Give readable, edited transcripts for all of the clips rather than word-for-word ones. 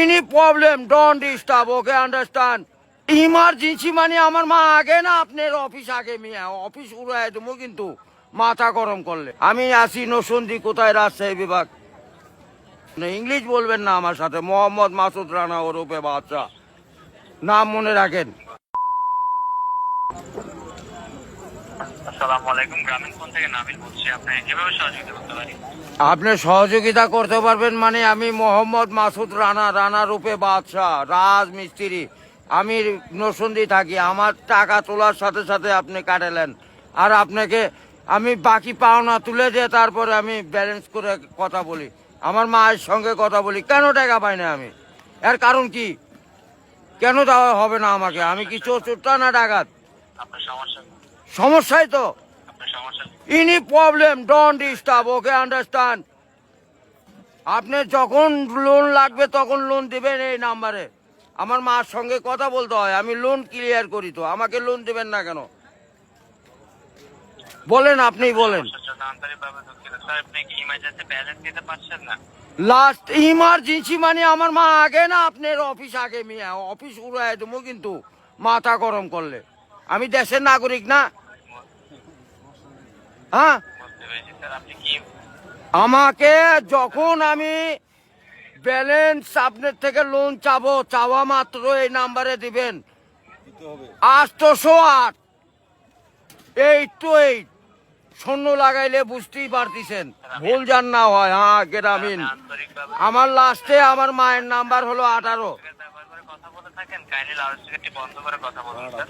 Any problem, don't disturb, okay, understand? Emergency মানে আমার মা আগে না আপনার অফিস আগে মিয়া অফিস উড়াই দেবো কিন্তু মাথা গরম করলে আমি আসি নসন্দি কোথায় রাজশাহী বিভাগ ইংলিশ বলবেন না আমার সাথে মোহাম্মদ মাসুদ রানা ওরফে বাচ্চা নাম মনে রাখেন। আসসালামু আলাইকুম, গ্রামীণ ফোন থেকে নাবিল বলছি। আপনাকে কিভাবে সহযোগিতা করতে পারি? আপনি সহযোগিতা করতে পারবেন মানে আমি মোহাম্মদ মাসুদ রানা রূপে বাদশাহ রাজমিস্ত্রি। আমি নরসিংদী থাকি। আমার টাকা তোলার সাথে সাথে আপনি কাটালেন আর আপনাকে আমি বাকি পাওনা তুলে দিয়ে তারপরে আমি ব্যালেন্স করে কথা বলি, আমার মায়ের সঙ্গে কথা বলি। কেন টাকা পাই না আমি? এর কারণ কি? কেন দেওয়া হবে না আমাকে? আমি কি চোরটা না ডাকাত? আপনার সমস্যা? সমস্যাই তো। আপনার সমস্যা? Any problem, don't disturb, okay, understand? আপনি যখন লোন লাগবে তখন লোন দিবেন এই নাম্বারে। আমার মার সঙ্গে কথা বলতে হয়, আমি লোন ক্লিয়ার করি। তো আমাকে লোন দেবেন না কেন বলেন? আপনি বলেন। আন্তরিকভাবে দুঃখিত স্যার, আপনি কি ইমার্জেন্সি ব্যালেন্স দিতে পারছেন না? লাস্ট ইমার্জেন্সি মানে আমার মা আগে না আপনার অফিস আগে মিয়া অফিস উড়াই দেবো কিন্তু মাথা গরম করলে। আমি দেশের নাগরিক না? হ্যাঁ, বুঝতে পেরেছি স্যার। আপনি কি আমাকে যখন আমি ব্যালেন্স আপনার থেকে লোন চাবো, চাওয়া মাত্র এই নাম্বারে দিবেন 808 828 শূন্য লাগাইলে বুঝতেই পারতেছেন, ভুল যান না হয়। হ্যাঁ, গ্রামীণ। আন্তরিকভাবে আমার লাস্টে আমার মায়ের নাম্বার হলো 18। ব্যবহার করে কথা বলে থাকেন, কাইন্ডলি লাউডস্পিকারটি বন্ধ করে কথা বলুন স্যার।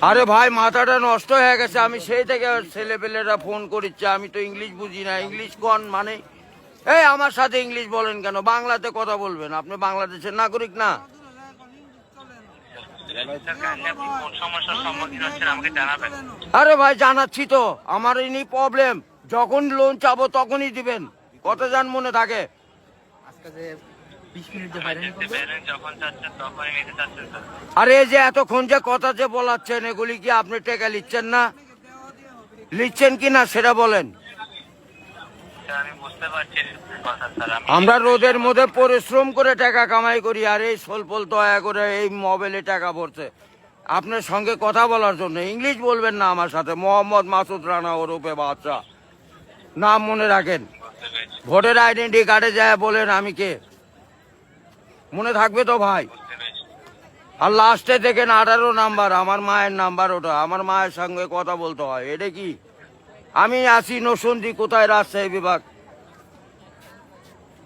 আরে ভাই, মাথাটা নষ্ট হয়ে গেছে। আমি সেই থেকে ছেলেপেলেরা ফোন করিচ্ছে, আমি তো ইংলিশ বুঝি না। ইংলিশ কোন মানে? এই আমার সাথে ইংলিশ বলেন কেন? বাংলাতে কথা বলবেন। আপনি বাংলাদেশের নাগরিক না? স্যার, কাইন্ডলি আপনি কোন সমস্যার সম্মুখীন হচ্ছেন আমাকে জানাবেন। আরে ভাই, জানাচ্ছি তো। আমার এনি প্রবলেম, যখন লোন চাবো তখনই দিবেন। কত জান মনে থাকে? ইমার্জেন্সি ব্যালেন্স যখন চাচ্ছেন তখনই নিতে চাচ্ছেন স্যার। আরে এই যে এতক্ষণ যে কথা যে বলাচ্ছেন, এগুলি কি আপনি টাকা লিখছেন না? লিখছেন কি না সেটা বলেন। স্যার, আমি বুঝতে পারছি কথা স্যার। আমরা রোদের মধ্যে পরিশ্রম করে টাকা কামাই করি, আর এই সোলপল দয়া করে এই মোবাইলে টাকা ভরছে আপনার সঙ্গে কথা বলার জন্য। ইংলিশ বলবেন না আমার সাথে মোহাম্মদ মাসুদ রানা ওরফে বাচ্চা নাম মনে রাখেন। বুঝতে পেরেছি, ভোটার আইডেন্টি কার্ডে যায় বলেন আমি কে, মনে থাকবে তো ভাই? বুঝতে পেরেছি। আর লাস্টে দেখেন 18 নাম্বার, আমার মায়ের নাম্বার। ওটা আমার মায়ের সঙ্গে কথা বলতে হয়। এটা কি? আমি আসি নরসিংদী কোথায় রাজশাহী বিভাগ,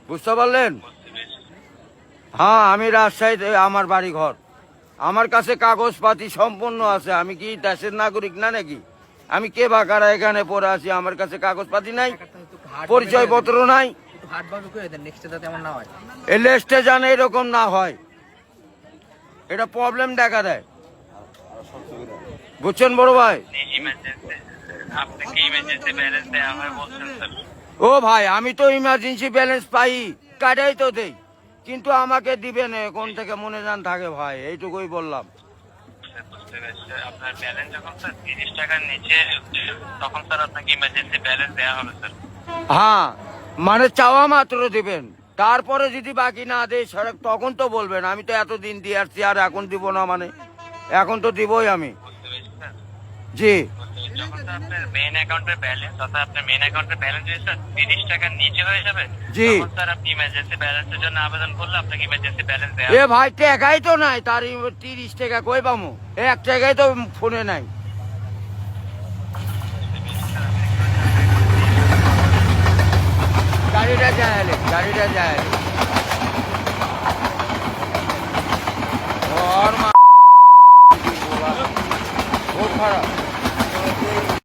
বুঝতে পারলেন? বুঝতে পেরেছি। হ্যাঁ, আমি রাজশাহীতে আমার বাড়ি ঘর। আমার কাছে কাগজপাতি সম্পূর্ণ আছে। আমি কি দেশের নাগরিক না নাকি? আমি কে বা কারা এখানে পড়ে আছি? আমার কাছে কাগজপাতি নাই, পরিচয় পত্র নাই। এই লিস্টে জানে এরকম না হয়, এটা প্রবলেম দেখা দেয়। বুঝছেন বড় ভাই? আপনাকে ইমার্জেন্সি ব্যালেন্স দেওয়া হয় বলছেন স্যার। ও ভাই, আমি তো ইমার্জেন্সি ব্যালেন্স পাই, কাটাই তো দেই, কিন্তু আমাকে দিবেন কোন থেকে মনে জান থাকে ভাই, এইটুকুই বললাম। বুঝতে পেরেছি স্যার। আপনার ব্যালেন্স যখন স্যার 30 টাকার নিচে তখন স্যার আপনাকে ইমার্জেন্সি ব্যালেন্স দেওয়া হবে স্যার। হ্যাঁ, মানে চাওয়া মাত্র দিবেন, তারপরে যদি বাকি না দেয় সড়ক তখন তো বলবেন। আমি তো এতদিন দিয়ে আসছি, আর এখন দিব না মানে? এখন তো দিবই আমি। বুঝতে পেরেছি স্যার। জি, যখন স্যার আপনার মেইন অ্যাকাউন্টের ব্যালেন্স অর্থাৎ আপনার মেইন অ্যাকাউন্টের ব্যালেন্স যদি স্যার 30 টাকার নিচে হয়ে যাবে, জি। তখন স্যার আপনি ইমার্জেন্সি ব্যালেন্সের জন্য আবেদন করলে আপনাকে ইমার্জেন্সি ব্যালেন্স দেওয়া এ ভাই, টাকাই তো নাই, তার 30 টাকা কই পামু? 1 টাকাই তো ফোনে নাই। গাড়িটা যায়, গাড়িটা যায়।